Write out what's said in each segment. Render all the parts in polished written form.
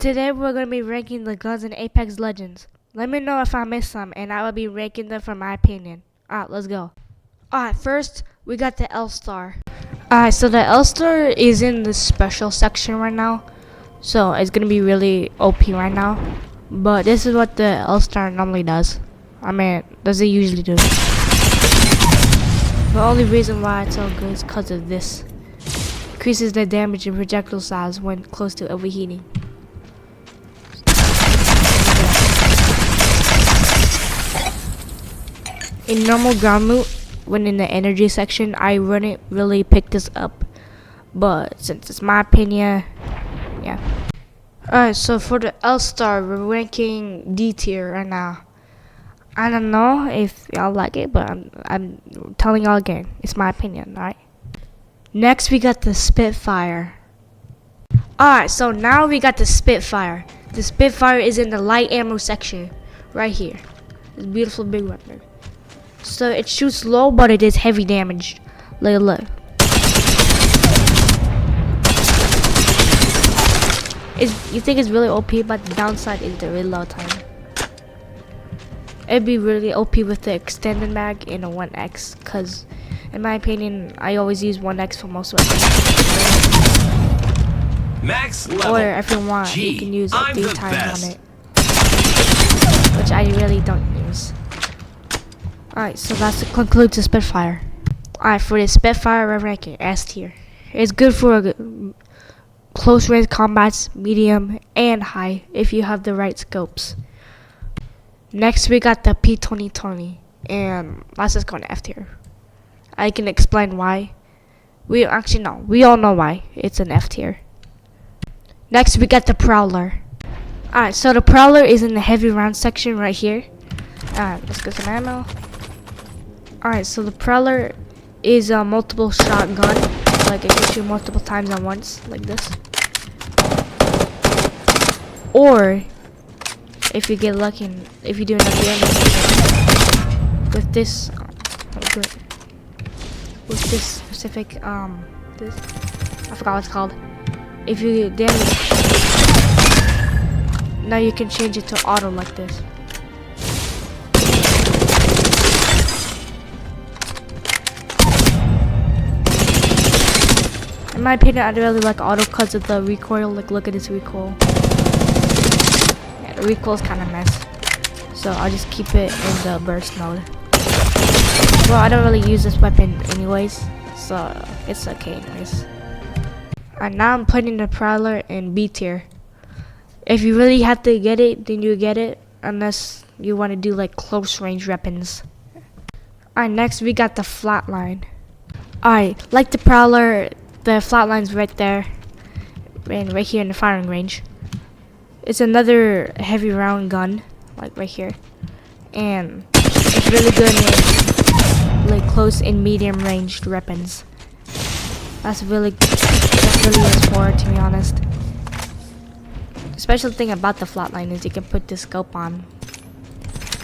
today we're going to be ranking the guns in Apex Legends. Let me know if I missed some, and I will be ranking them from my opinion. Alright, let's go. Alright, first, we got the L-Star. Alright, so the L-Star is in the special section right now. So, it's going to be really OP right now. But this is what the L-Star normally does. I mean, does it usually do. The only reason why it's so good is because of this. Increases the damage and projectile size when close to overheating. In normal ground mode, when in the energy section, I wouldn't really pick this up. But since it's my opinion, yeah. Alright, so for the L-Star, we're ranking D tier right now. I don't know if y'all like it, but I'm telling y'all again, it's my opinion, alright? Next, we got the Spitfire. Alright, so now we got the Spitfire. The Spitfire is in the light ammo section, right here. This beautiful big weapon. So it shoots low, but it is heavy damage. Look. You think it's really OP, but the downside is the reload time. It'd be really OP with the extended mag and a 1x, cause in my opinion, I always use 1x for most weapons. Max level. Or if you want, G, you can use I'm 3 the times best. on it, which I really don't use. Alright, so that's to conclude the Spitfire. Alright, for the Spitfire, we're ranking S tier. It's good for close range combats, medium, and high if you have the right scopes. Next, we got the P2020, and let's just go to F tier. I can explain why. We all know why it's an F tier. Next, we got the Prowler. Alright, so the Prowler is in the heavy round section right here. Alright, let's get some ammo. Alright, so the Prowler is a multiple shot gun. Like it can shoot multiple times at once, like this. Or if you get lucky, and if you do enough damage with this, with this specific this, I forgot what it's called. If you damage, now you can change it to auto like this. In my opinion, I really like auto because of the recoil. Like, look at this recoil. Yeah, the recoil is kind of mess. So I'll just keep it in the burst mode. Well, I don't really use this weapon anyways, so it's okay anyways. And now I'm putting the Prowler in B tier. If you really have to get it, then you get it, unless you want to do like close range weapons. Alright, next we got the Flatline. Alright, like the Prowler, the Flatline's right there, and right here in the firing range. It's another heavy round gun, like right here, and it's really good in like close and medium ranged weapons. That's really useful for it, to be honest. The special thing about the Flatline is you can put the scope on.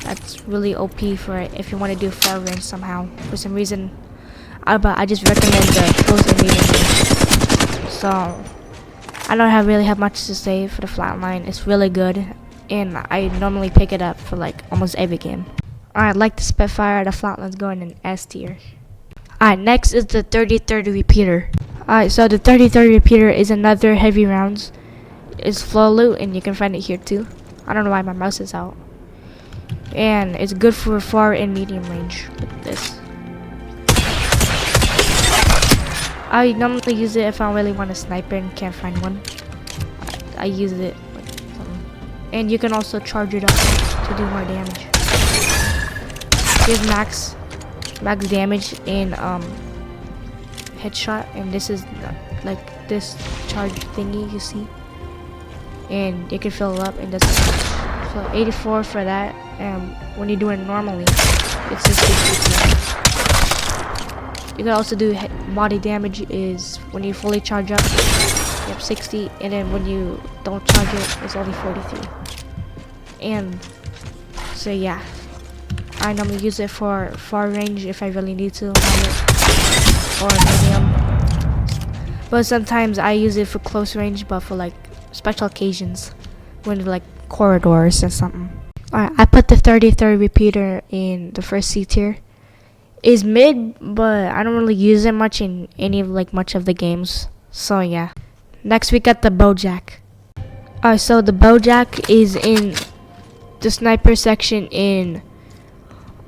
That's really OP for it if you want to do far range somehow. For some reason, but I just recommend the close and medium range. So I don't really have much to say for the Flatline. It's really good, and I normally pick it up for like almost every game. Alright, like the Spitfire, the Flatline's going in S tier. Alright, next is the 30-30 repeater. Alright, so the 30-30 repeater is another heavy rounds. It's flow loot, and you can find it here too. I don't know why my mouse is out. And it's good for far and medium range with this. I normally use it if I really want a sniper and can't find one. I use it like something. And you can also charge it up to do more damage. Here's max damage in headshot, and this is like this charge thingy you see, and you can fill it up, and that's so 84 for that. And when you do it normally, it's just 60. You can also do body damage is when you fully charge up, you have 60, and then when you don't charge it, it's only 43. And so yeah, I normally use it for far range if I really need to have it, or medium. But sometimes I use it for close range, but for like special occasions. when like corridors or something. Alright, I put the 33 repeater in the first C tier. It's mid, but I don't really use it much in any of like much of the games. So yeah. Next we got the Bojack. Alright, so the Bojack is in the sniper section in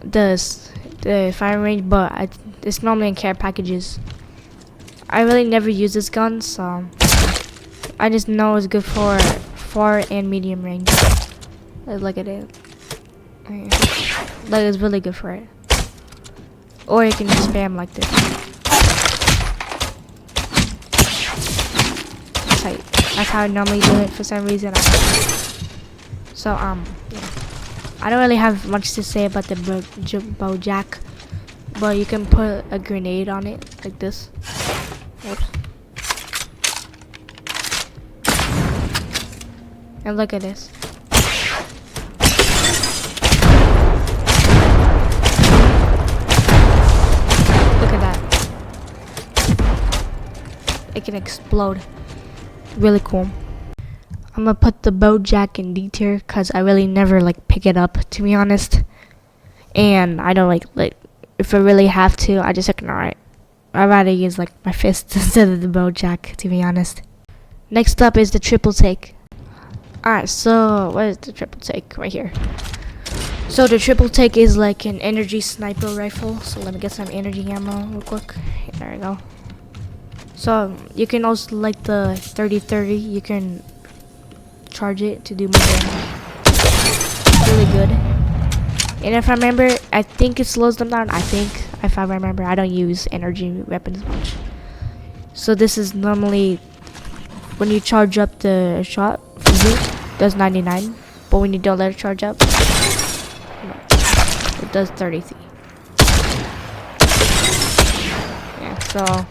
the firing range, but it's normally in care packages. I really never use this gun, so I just know it's good for far and medium range. Let's look at it. Like, it's really good for it. Or you can just spam like this. That's how I normally do it for some reason. So yeah. I don't really have much to say about the Bojack, but you can put a grenade on it like this. Oops. And look at this. Look at that. It can explode. Really cool. I'm gonna put the Bojack in D tier because I really never like pick it up, to be honest. And I don't like if I really have to, I just ignore it. I'd rather use like my fist instead of the Bojack, to be honest. Next up is the triple take. Alright, so what is the triple take right here? So the triple take is like an energy sniper rifle. So let me get some energy ammo real quick. There we go. So you can also like the 30-30. You can charge it to do more damage. Really good. And if I remember, I think it slows them down. If I remember, I don't use energy weapons much. So this is normally when you charge up the shot, it does 99. But when you don't let it charge up, it does 33. Yeah, so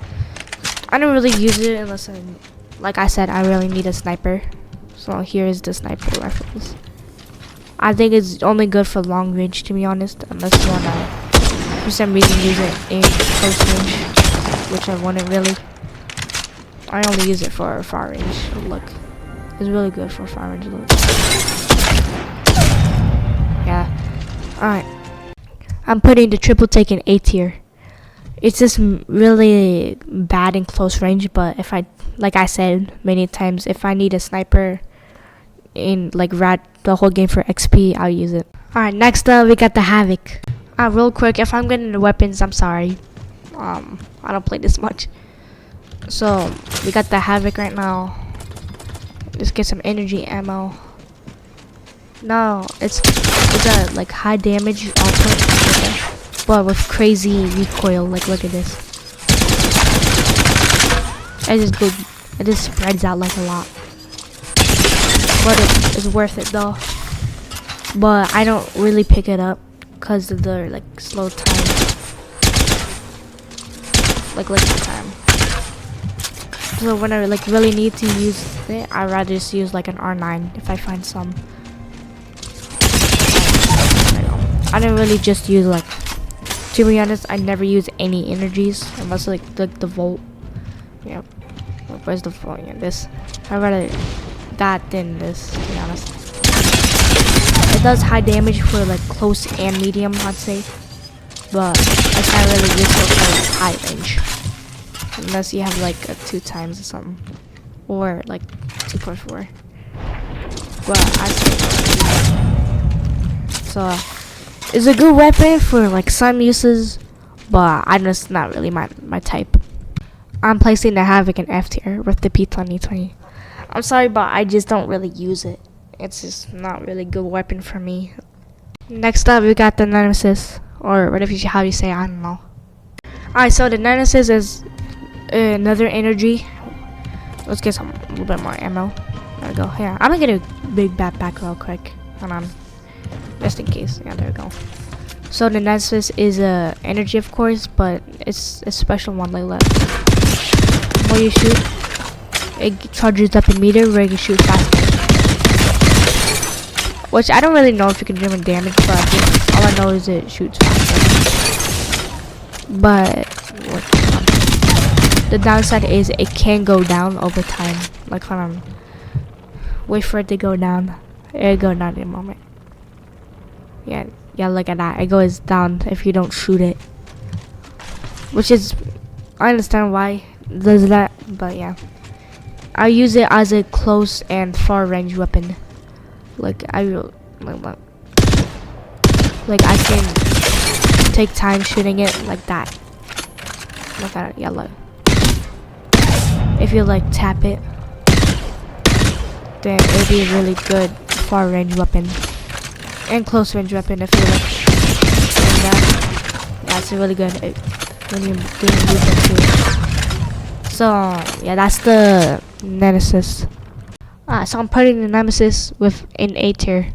I don't really use it unless like I said, I really need a sniper. So here is the sniper rifles. I think it's only good for long range, to be honest, unless you wanna for some reason use it in close range, which I wouldn't really. I only use it for far range. Look, it's really good for far range. Look. Yeah. Alright. I'm putting the triple take in A tier. It's just really bad in close range, but if like I said many times, if I need a sniper in like the whole game for XP, I'll use it. Alright, next up we got the Havoc. Real quick, if I'm getting the weapons, I'm sorry. I don't play this much. So we got the Havoc right now. Just get some energy ammo. No, it's a like high damage also, but with crazy recoil. Like look at this. It just spreads out like a lot. But it's worth it though. But I don't really pick it up because of the like slow time. Like the time. So when I like really need to use it, I'd rather just use like an R9 if I find some. I don't really just use like, to be honest, I never use any energies unless like the Volt. Yeah. Where's the Volt? Yeah, this. I'd rather that than this, to be honest. It does high damage for like close and medium, I'd say, but it's not really useful for like, high range unless you have like a 2 times or something, or like 2.4. But I say so. It's a good weapon for like some uses, but I'm just not really my type. I'm placing the Havoc in F tier with the P2020. I'm sorry, but I just don't really use it. It's just not really good weapon for me. Next up, we got the Nemesis, or whatever how you say, I don't know. Alright, so the Nemesis is another energy. Let's get a little bit more ammo. There we go. Here, I'm gonna get a big backpack real quick. Hold on. Just in case. Yeah, there we go. So the Nemesis is a energy, of course, but it's a special one like that. The more you shoot, it charges up a meter where you can shoot faster. Which I don't really know if you can do any damage, but I think all I know is it shoots faster. But the downside is it can go down over time. Like wait for it to go down. It'll go down in a moment. Yeah, look at that. It goes down if you don't shoot it. Which is, I understand why it does that, but yeah. I use it as a close and far range weapon. Like I can take time shooting it like that. Look at it, yeah, look. If you like tap it, then it'll be a really good far range weapon and close range weapon if you like. And yeah, it's really good when you're doing movement too. So yeah, that's the Nemesis. So I'm putting the Nemesis with an A tier.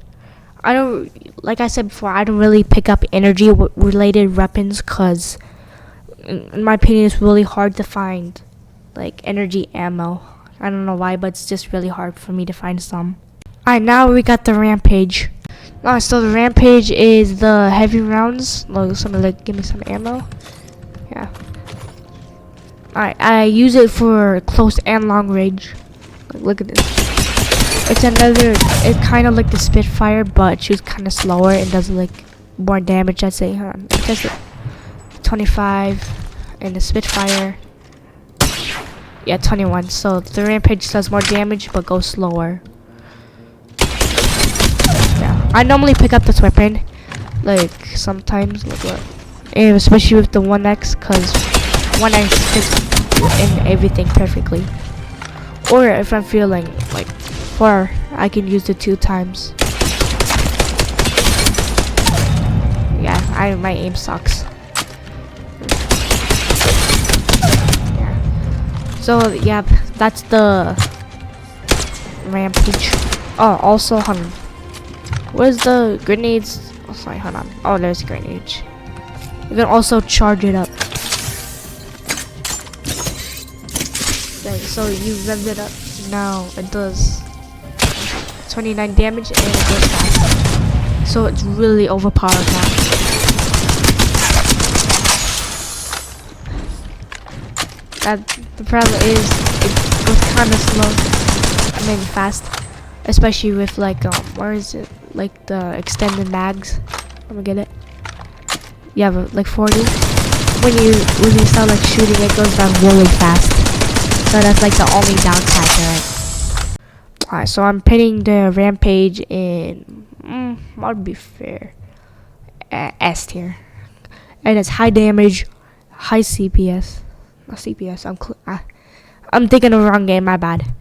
I don't, like I said before, I don't really pick up energy related weapons because in my opinion it's really hard to find like energy ammo. I don't know why, but it's just really hard for me to find some. Alright, now we got the Rampage. So the Rampage is the heavy rounds. Somebody give me some ammo. Yeah. Alright, I use it for close and long range. Like, look at this. It's kind of like the Spitfire, but she's kind of slower and does like more damage. I'd say, it does 25, and the Spitfire, yeah, 21. So the Rampage does more damage but goes slower. Yeah, I normally pick up this weapon, like sometimes, and especially with the 1X, cause 1X fits in everything perfectly. Or if I'm feeling like far, I can use it 2 times. Yeah, my aim sucks. Yeah. So yeah, that's the Rampage. Oh, also, hold on. Where's the grenades? Oh, sorry, hold on. Oh, there's grenades. You can also charge it up. Okay, so you rev it up. Now it does 29 damage and it goes fast. So it's really overpowered now. The problem is it goes kind of slow. I mean fast, especially with like where is it? Like the extended mags. Let me get it. Yeah, but like 40. When you start like shooting, it goes down really fast. So that's like the only downside to it. Alright, so I'm pitting the Rampage in, I'll be fair, S tier. And it's high damage, high CPS. Not CPS, I'm thinking of the wrong game, my bad.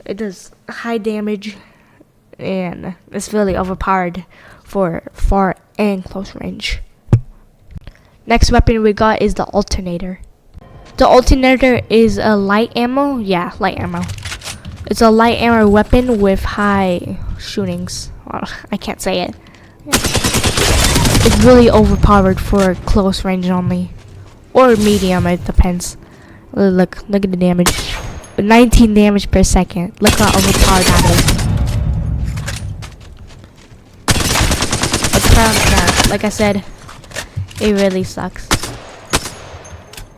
It does high damage, and it's really overpowered for far and close range. Next weapon we got is the Alternator. The Alternator is a light ammo. Yeah, light ammo. It's a light ammo weapon with high shootings. Well, I can't say it. Yeah. It's really overpowered for close range only, or medium. It depends. Look at the damage. 19 damage per second. Look how overpowered that is. Like I said, it really sucks.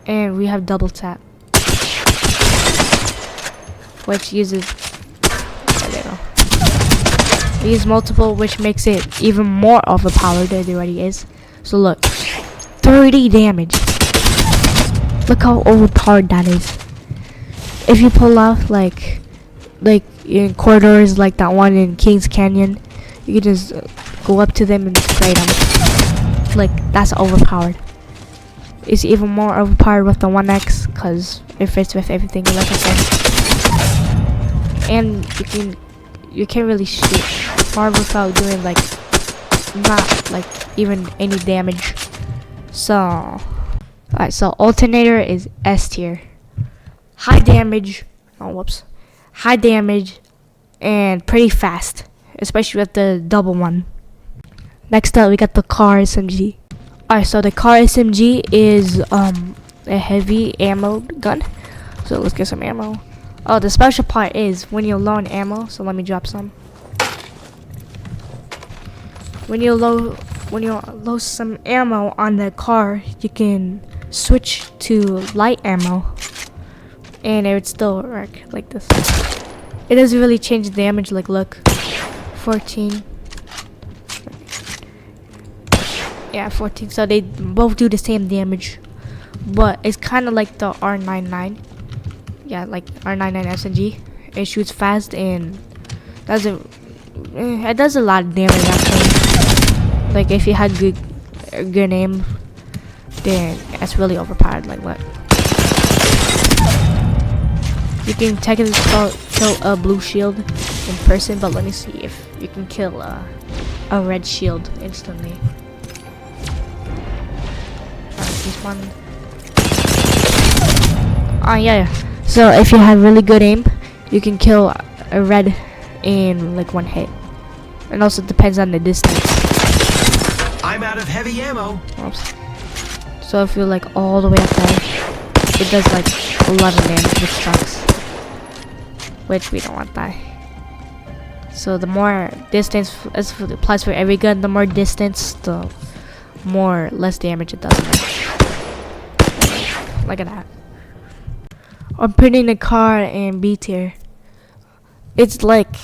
And we have double tap, which uses, we use multiple, which makes it even more overpowered than it already is. So look, 30 damage. Look how overpowered that is. If you pull off like in corridors like that one in Kings Canyon, you can just go up to them and spray them. Like, that's overpowered. It's even more overpowered with the 1X because it fits with everything, like I said. And you can't really shoot far without doing like not like even any damage. So alright, so Alternator is S tier. High damage, high damage and pretty fast, especially with the double one. Next up we got the Kar SMG. Alright, so the Kar SMG is a heavy ammo gun. So let's get some ammo. Oh, the special part is when you're low on ammo, so let me drop some. When you're low some ammo on the car, you can switch to light ammo, and it would still work like this. It doesn't really change the damage. Like, look, 14. Yeah, 14. So they both do the same damage, but it's kind of like the R99. Yeah, like R99 SMG. It shoots fast and it does a lot of damage actually. Like if you had good aim, then it's really overpowered. Like what? You can technically kill a blue shield in person, but let me see if you can kill a red shield instantly. This one. Oh yeah. So if you have really good aim, you can kill a red in like one hit. And also depends on the distance. I'm out of heavy ammo. Oops. So if you're like all the way up there, it does like 11 damage, which sucks. Which we don't want that. So the more distance, as applies for every gun, the more distance, the more less damage it does. Look at that. I'm putting the car in B tier. It's like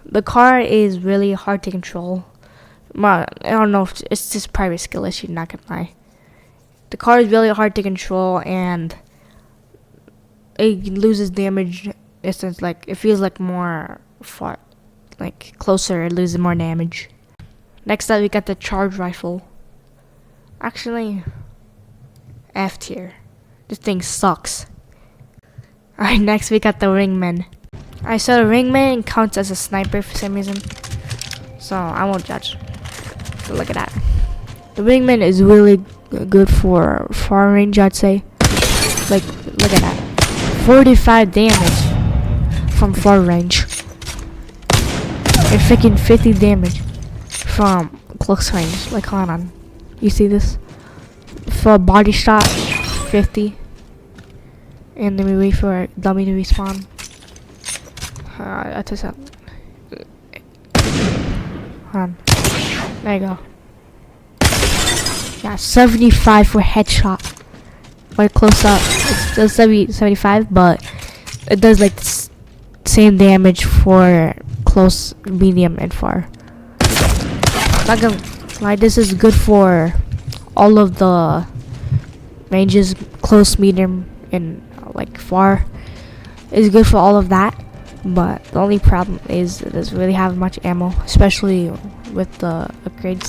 the car is really hard to control. I don't know if it's just private skill issue, not gonna lie. The car is really hard to control and it loses damage. It's like it feels like more far, like closer. It loses more damage. Next up, we got the charge rifle. Actually, F tier. This thing sucks. Alright, next we got the Ringman. Alright, so the Ringman counts as a sniper for some reason, so I won't judge. So look at that. The Ringman is really good for far range, I'd say. Like, look at that. 45 damage from far range. And freaking 50 damage from close range. Like, hold on. You see this? For a body shot, 50. And then we wait for a dummy to respawn. I took that. Hold on. There you go. Yeah, 75 for headshot. Like close up, it's still 75, but it does like same damage for close, medium, and far. Not gonna lie, this is good for all of the ranges, close, medium, and like far. It's good for all of that, but the only problem is it doesn't really have much ammo, especially with the upgrades.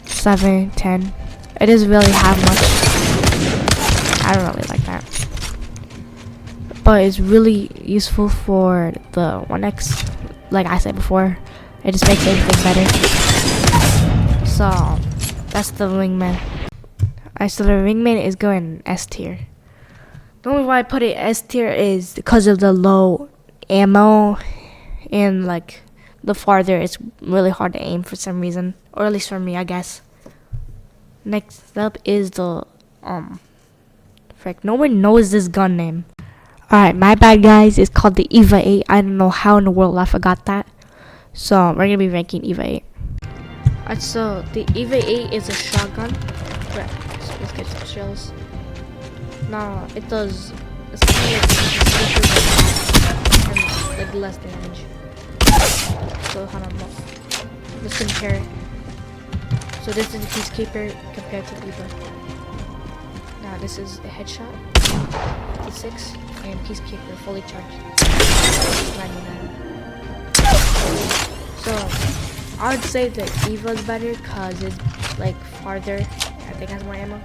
7, 10. It doesn't really have much. I don't really like that, but it's really useful for the 1X. Like I said before, it just makes everything better. So that's the Ringman. So the Ringman is going S tier. The only why I put it S tier is because of the low ammo, and like the farther it's really hard to aim for some reason, or at least for me, I guess. Next up is the frick, no one knows this gun name. Alright, my bad guys, it's called the EVA 8. I don't know how in the world I forgot that. So we're gonna be ranking EVA 8. Alright, so the EVA 8 is a shotgun. Right, so let's get some shells. No, it does it's kind of like less damage. So hold on, let's compare. So this is a Peacekeeper compared to the EVA. Now this is a headshot, 56, and Peacekeeper fully charged, 99. So I would say the EVA is better because it's like farther. I think it has more ammo.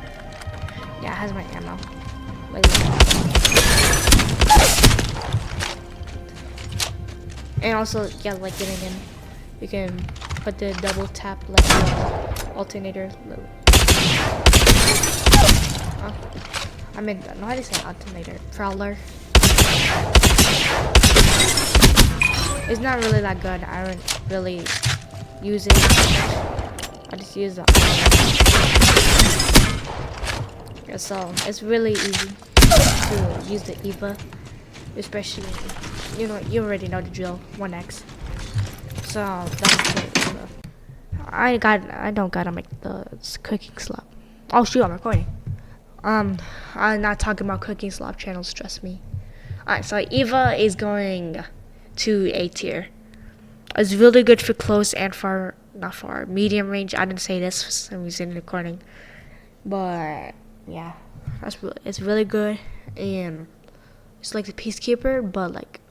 Yeah, it has more ammo. Like, and also, yeah, like getting in, you can put the double tap like alternator. I mean, I know how to say alternator. Prowler. It's not really that good. I don't really use it. I just use it. Yeah, so it's really easy to use the EVA, especially, you know, you already know the drill. 1X. So that's it. I don't gotta make the cooking slop. Oh shoot, I'm recording. I'm not talking about cooking slop channels, trust me. Alright, so EVA is going to A tier. It's really good for close and far, not far, medium range. I didn't say this for some reason in the recording, but yeah, it's really good, and it's like the Peacekeeper, but like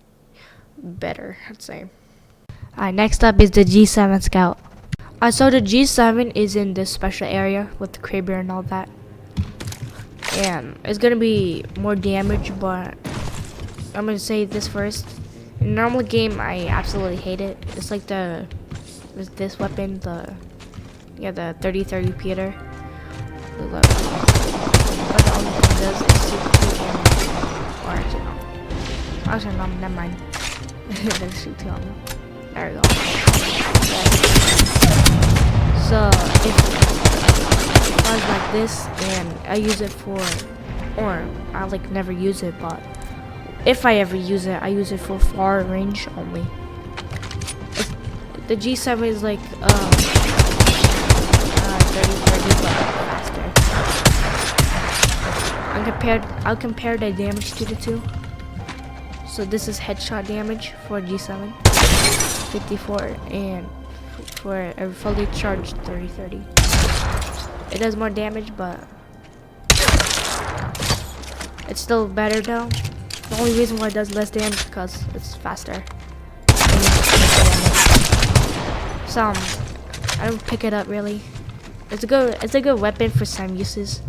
better, I'd say. Alright, next up is the G7 Scout. So the G7 is in this special area with the Kraber and all that, and it's gonna be more damage, but I'm gonna say this first. In a normal game, I absolutely hate it. It's like this weapon, the 3030 Peter. What the only thing does is shoot two ammo. Or actually no, never mind. It doesn't shoot two ammo. There we go. So if I was like this and I use it for, or I like never use it, but if I ever use it, I use it for far range only. The G7 is like 30-30 but faster. I'll compare the damage to the two. So this is headshot damage for G7, 54, and for a fully charged 30-30. It does more damage, but it's still better though. The only reason why it does less damage is because it's faster. So I don't pick it up really. It's a good weapon for some uses.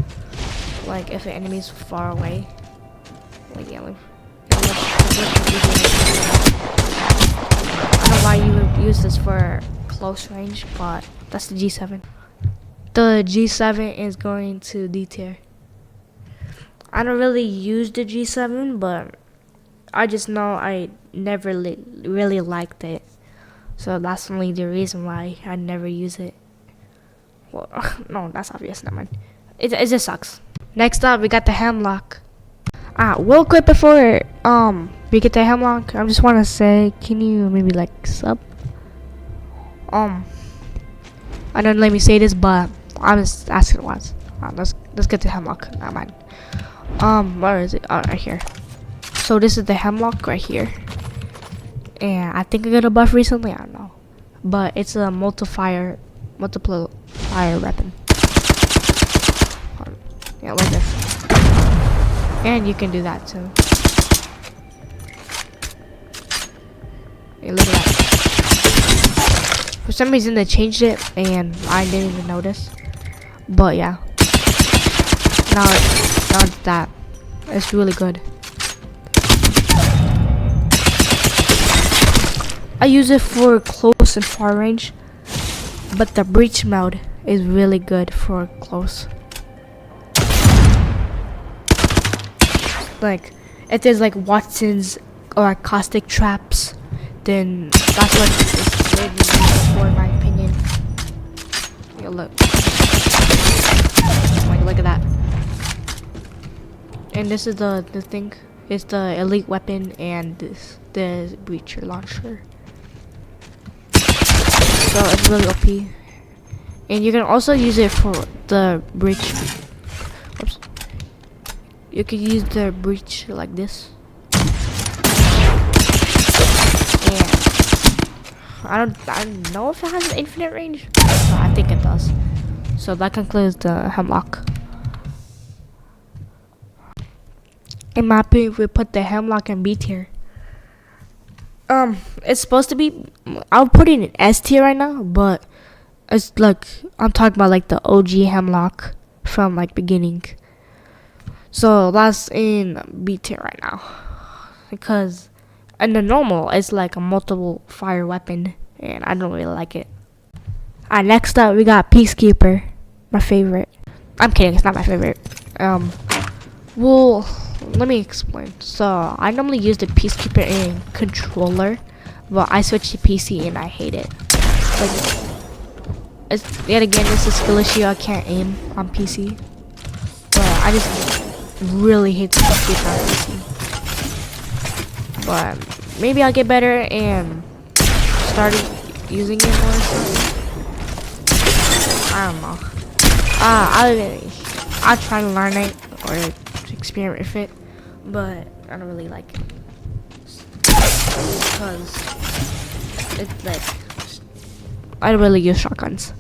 Like if an enemy's far away. Like yeah, like I don't know why you would use this for close range, but that's the G7. The G7 is going to D tier. I don't really use the G7, but I just know I never really liked it. So that's only the reason why I never use it. Well, no, that's obvious, never mind. It just sucks. Next up, we got the Hemlock. Real quick before we get the Hemlock, I just want to say, can you maybe like sub? I don't let me say this, but I'm just asking once. Let's get the Hemlock. Never mind. Where is it? Oh, right here. So this is the Hemlock right here, and I think I got a buff recently. I don't know, but it's a multiplier weapon. Yeah, like this, and you can do that too. Hey, look at that. For some reason they changed it, and I didn't even notice. But yeah, now it's that. It's really good. I use it for close and far range, but the breach mode is really good for close. Like if there's like Watson's or caustic traps, then that's what it's really good for, in my opinion. Yo, look. Like, look at that. And this is the thing. It's the elite weapon and the breacher launcher. So it's really OP. And you can also use it for the breach. Oops. You can use the breach like this. And I don't know if it has an infinite range, but I think it does. So that concludes the Hemlock. In my opinion, we put the Hemlock in B tier. It's supposed to be. I'll put it in S tier right now, but it's like I'm talking about like the OG Hemlock from like beginning. So that's in B tier right now, because in the normal it's like a multiple fire weapon, and I don't really like it. Alright, next up we got Peacekeeper, my favorite. I'm kidding, it's not my favorite. Well, let me explain. So I normally use the Peacekeeper in controller, but I switched to PC and I hate it. Like, yet again, it's a skill issue. I can't aim on PC, but I just really hate the Peacekeeper on PC. But maybe I'll get better and start using it more. I don't know. I'll try to learn it or experiment with it, but I don't really like it. because it's like I don't really use shotguns.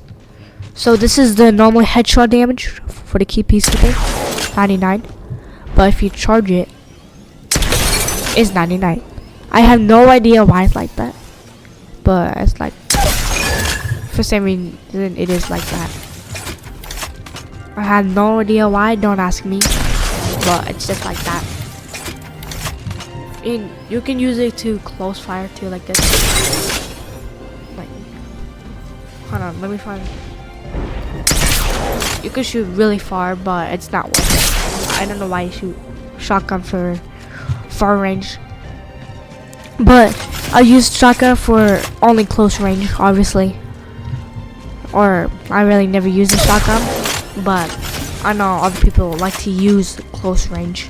So this is the normal headshot damage for the key peacekeeper, 99. But if you charge it, it's 99. I have no idea why it's like that, but it's like for some reason it is like that. I have no idea why. Don't ask me, but it's just like that. And you can use it to close fire too, like this. Like, hold on, let me find. You can shoot really far, but it's not worth it. I don't know why you shoot shotgun for far range. But I use shotgun for only close range, obviously. Or I really never use a shotgun, but I know other people like to use close range.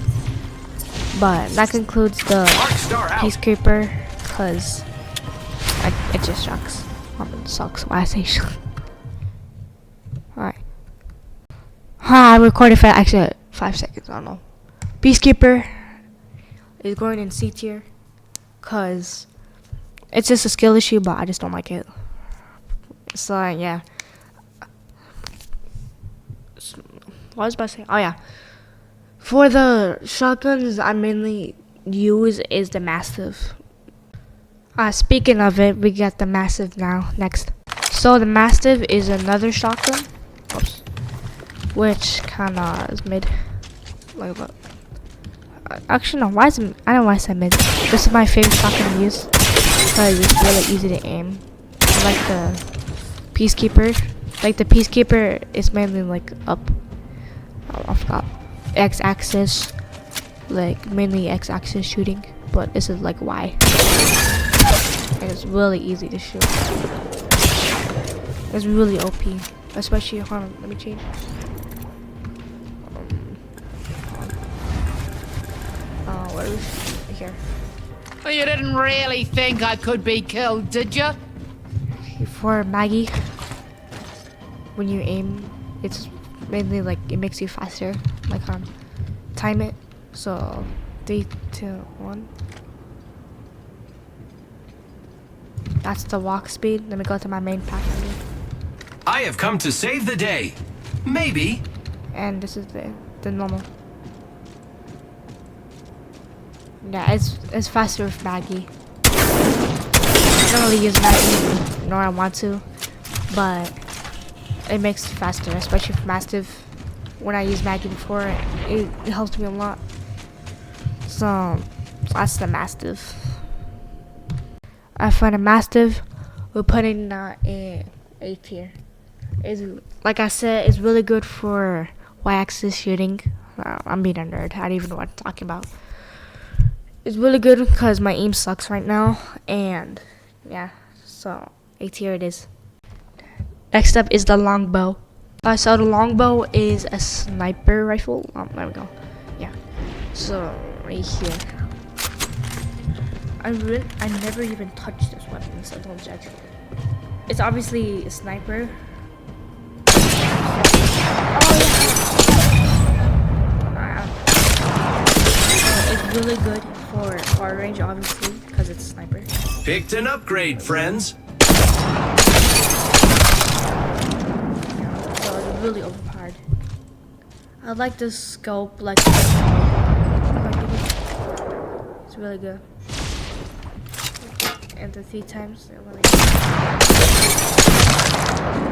But that concludes the Peacekeeper, because it just sucks. It sucks why I say sucks. Alright. I recorded for actually 5 seconds, I don't know. Peacekeeper is going in C tier, because it's just a skill issue, but I just don't like it. So, yeah. What was I about to say? Oh, yeah. For the shotguns I mainly use is the Mastiff. Speaking of it, we got the Mastiff now, next. So, the Mastiff is another shotgun. Oops. Which kinda is mid. Like that. Actually, no. Why is it? I don't know why I said mid. This is my favorite shotgun to use because it's really easy to aim. I like the Peacekeeper. Like the Peacekeeper is mainly like up. Oh, I forgot. X-axis, like mainly X-axis shooting, but this is like Y. And it's really easy to shoot. It's really OP, especially. Hold on, let me change. Where is here? Well, you didn't really think I could be killed, did you? For Maggie, when you aim, it's mainly like it makes you faster. Like time it. So 3, 2, 1. That's the walk speed. Let me go to my main pack. I have come to save the day. Maybe. And this is the normal. Yeah, it's faster with Maggie. I don't really use Maggie, nor I want to, but it makes it faster, especially for Mastiff. When I used Maggie before, it helped me a lot. So that's the Mastiff. I find a Mastiff. We're putting in A tier. Is like I said, it's really good for Y-axis shooting. I'm being a nerd. I don't even know what I'm talking about. It's really good because my aim sucks right now, and yeah, so A tier it is. Next up is the longbow. So the longbow is a sniper rifle. There we go. Yeah. So right here. I never even touched this weapon, so don't judge me. It's obviously a sniper. It's really good for far range, obviously, because it's a sniper. Picked an upgrade, friends. So it's really overpowered. I like the scope, like it's really good. And the 3 times, they're really good.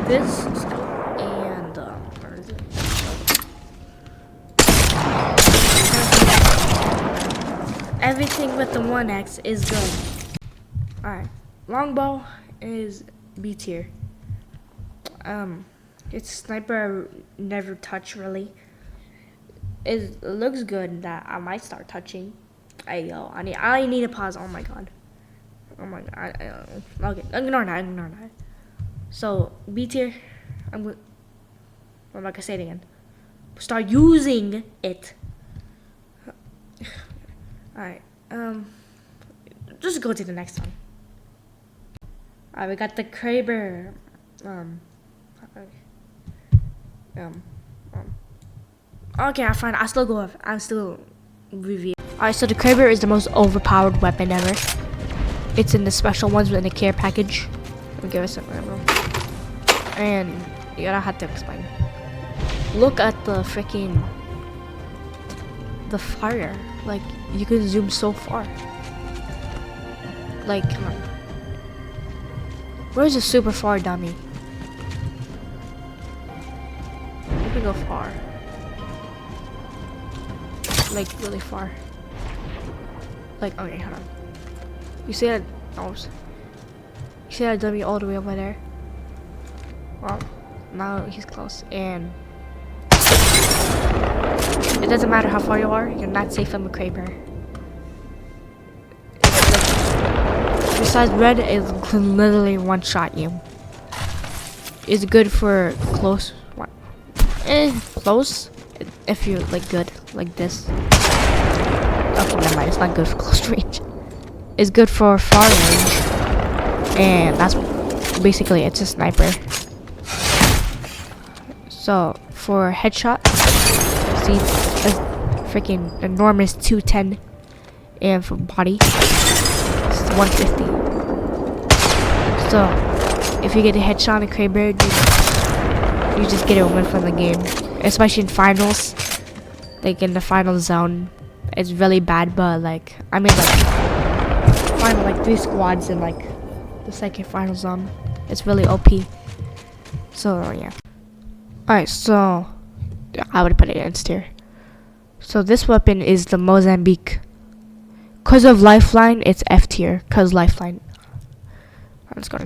This scope and where is it? Everything with the 1X is good. Alright, longbow is B tier. It's sniper I never touch really. It looks good that I might start touching. I need to pause. Oh my god. Okay, ignore that. So B tier, I'm not gonna say it again. Start using it. Alright, just go to the next one. Alright, we got the Kraber. Okay, I'm fine. I'm still review. Alright, so the Kraber is the most overpowered weapon ever. It's in the special ones in the care package. I'll give us some ammo. And you gotta have to explain. Look at the freaking the fire. Like you can zoom so far. Like come on. Where's the super far dummy? You can go far. Like really far. Like okay, hold on. You see that? Oh, you see that dummy all the way over there? Well, now he's close, and it doesn't matter how far you are. You're not safe from a Kraber. Besides red, it can literally one-shot you. It's good for close. Close. If you're like good, like this. Okay, never mind. It's not good for close range. It's good for far range, and that's basically it's a sniper. So for headshot, see a freaking enormous 210, and for body, it's 150. So if you get a headshot in Kraber, you just get a win from the game, especially in finals. Like in the final zone, it's really bad, but like I mean like. Final like 3 squads in like the second final zone. It's really OP. So yeah. Alright, so I would put it in S tier. So this weapon is the Mozambique. Cause of Lifeline, it's F tier. Cause Lifeline. Let's go.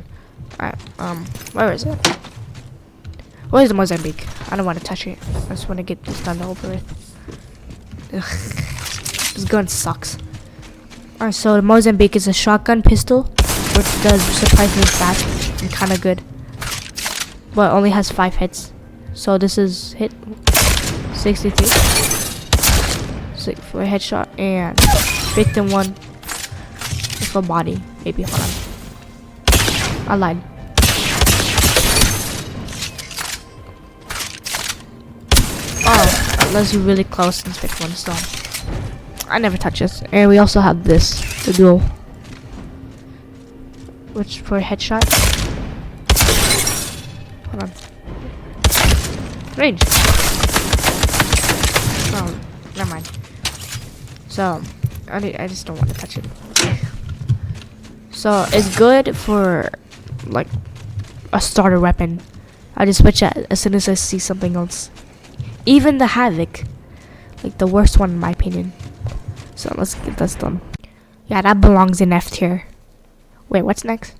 Alright, where is it? Where is the Mozambique? I don't want to touch it. I just want to get this done over with. Ugh. This gun sucks. Alright, so the Mozambique is a shotgun pistol, which does surprisingly fast and kind of good, but only has 5 hits. So this is hit 63 for a headshot and 51 for body. Maybe hold on, I lied. Oh, unless you're really close and pick one stone. I never touch this. And we also have this, the dual, which for a headshot. Hold on. Range. Oh, never mind. So I just don't want to touch it. So it's good for like a starter weapon. I just switch it as soon as I see something else. Even the Havoc, like the worst one in my opinion. So let's get this done. Yeah, that belongs in F tier. Wait, what's next?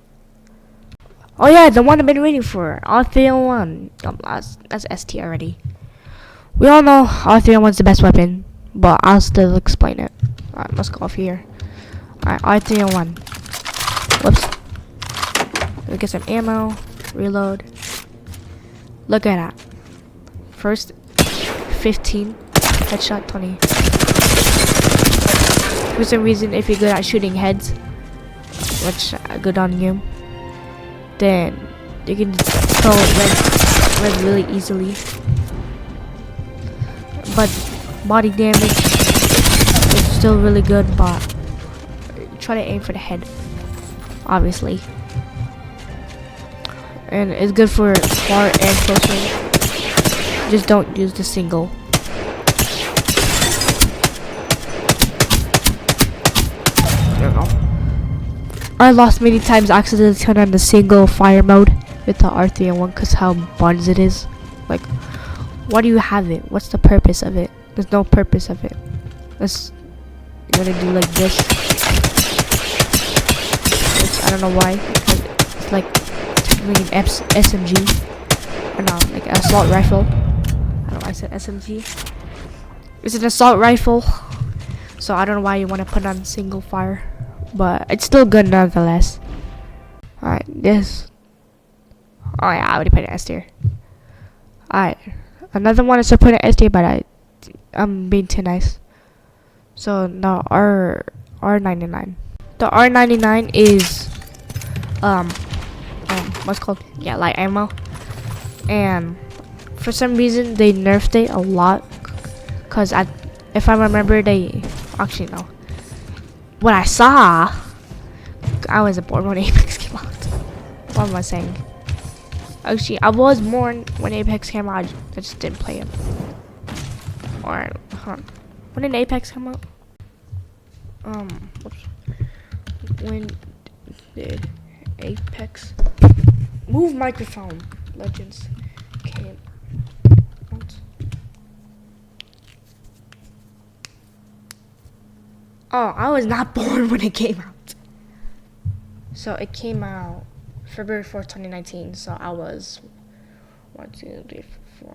Oh yeah, the one I've been waiting for. R301. That's S tier already. We all know R301's the best weapon, but I'll still explain it. Alright, let's go off here. Alright, R301. Whoops. Let me get some ammo. Reload. Look at that. First, 15. Headshot 20. For some reason, if you're good at shooting heads, which good on you, then you can throw red really easily. But body damage is still really good, but try to aim for the head, obviously. And it's good for far and close range. Just don't use the single. There we go. I lost many times accidentally turn on the single fire mode with the R301 because how buns it is. Like, why do you have it? What's the purpose of it? There's no purpose of it. You're gonna do like this. Which I don't know why. Because it's like technically an SMG. Or no, like an assault rifle. I don't know why I said SMG. It's an assault rifle. So I don't know why you want to put on single fire. But it's still good nonetheless. Alright, this. Oh yeah, I already put it S tier. Alright. Another one is to put it S tier, but I'm being too nice. So now R99. The R99 is what's called? Yeah, light ammo. And for some reason they nerfed it a lot. Cause if I remember, they actually no. What I saw, I wasn't born when Apex came out. What am I saying? Actually, I was born when Apex came out. I just didn't play it. Or, when did Apex come out? When did Apex move microphone Legends came out? Oh, I was not born when it came out. So it came out February 4th, 2019. So I was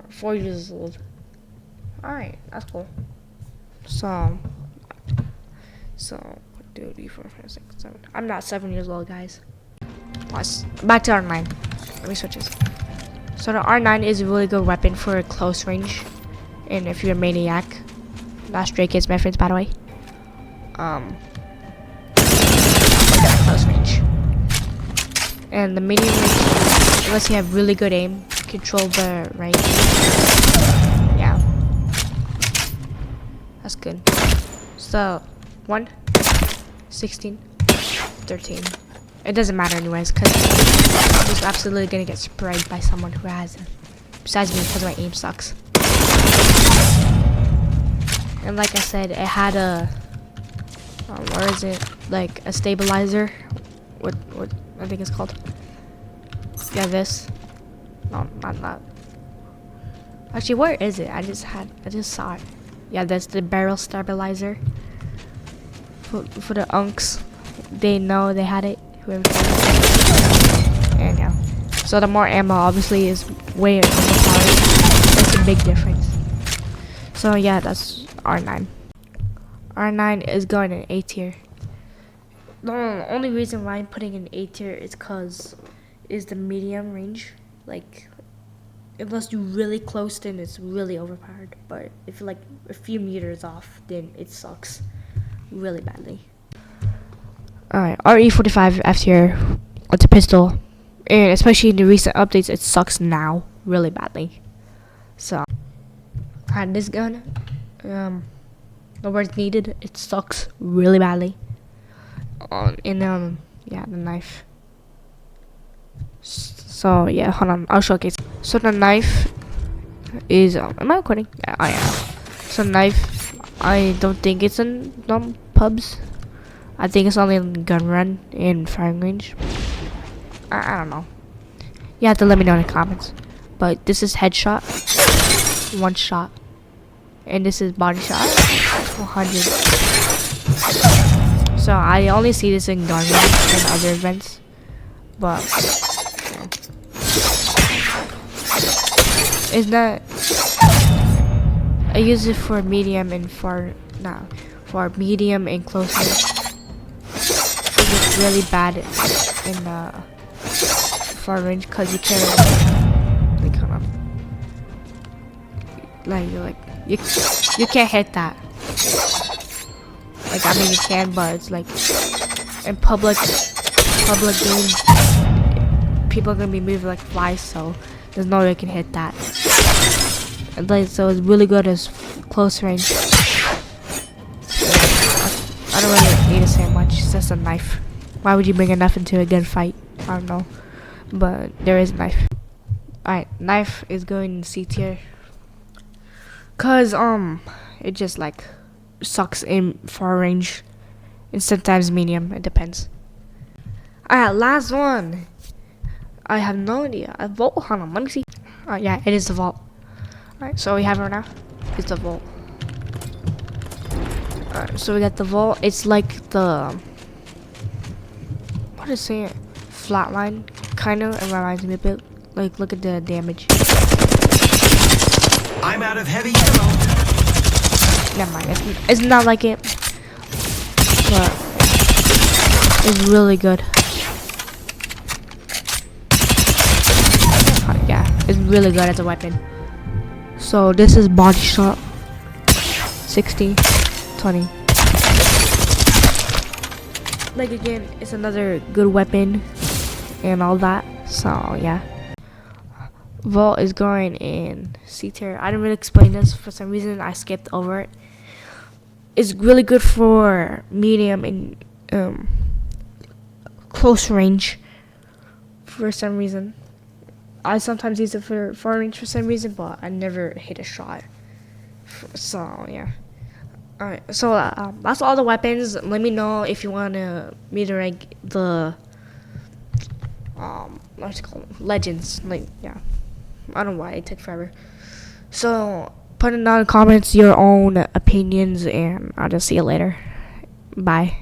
4 years old. Alright, that's cool. So 1, 2, 3, 4, 5, 6, 7. I'm not 7 years old, guys. Plus, back to R9. Let me switch this. So the R9 is a really good weapon for close range, and if you're a maniac. Not Stray Kids, my friends, by the way. Close range. And the medium range, unless you have really good aim, control the range. Yeah, that's good. So 1, 16, 13. It doesn't matter anyways, because I'm just absolutely gonna get sprayed by someone who has it. Besides me, because my aim sucks. And like I said, it had a where is it? Like a stabilizer. What I think it's called. Yeah, this. No, not that. Actually, where is it? I just saw it. Yeah, that's the barrel stabilizer. For the unks, they know they had it. Whoever tried it. And yeah. So the more ammo obviously is way overpowered. That's a big difference. So yeah, that's R9. R9 is going in A tier. The only reason why I'm putting in A tier is cause is the medium range. Like, unless you're really close, then it's really overpowered. But if you're like a few meters off, then it sucks really badly. Alright, RE45 F tier. It's a pistol, and especially in the recent updates, it sucks now really badly. So, I had this gun. The word's needed. It sucks really badly. And yeah, the knife. So yeah, hold on, I'll showcase. So the knife is am I recording? Yeah, I am. So knife, I don't think it's in pubs. I think it's only in gun run and firing range. I don't know. You have to let me know in the comments. But this is headshot, 1 shot, and this is body shot, 100. So I only see this in gun run and other events, but it's not. I use it for medium and for medium and close range. It's really bad in far range because you can't you can't hit that. Like, I mean you can, but it's like in public games, people are gonna be moving like flies, so there's no way you can hit that. And like, so it's really good as close range. I don't really need to say much. It's just a knife. Why would you bring a knife into a gunfight? I don't know, but there is a knife. Alright, knife is going in C tier, cause it just like sucks in far range, and sometimes medium. It depends. Alright, last one. I have no idea. A Volt? Hold on, let me see. Yeah, it is the Volt. Alright, so we have it right now. It's the Volt. Alright, so we got the Volt. It's like the what is it? Flatline. Kinda. It reminds me a bit. Like, look at the damage. I'm out of heavy ammo. Never mind. It's not like it, but it's really good. Yeah, it's really good as a weapon. So this is body shot, 60, 20. Like, again, it's another good weapon and all that. So yeah, Volt is going in C tier. I didn't really explain this for some reason. I skipped over it. It's really good for medium and close range for some reason. I sometimes use it for far range for some reason, but I never hit a shot. So yeah. Alright, so that's all the weapons. Let me know if you want me to rank the what's it called, legends. Like, yeah, I don't know why it took forever. So put in the comments your own opinions, and I'll just see you later. Bye.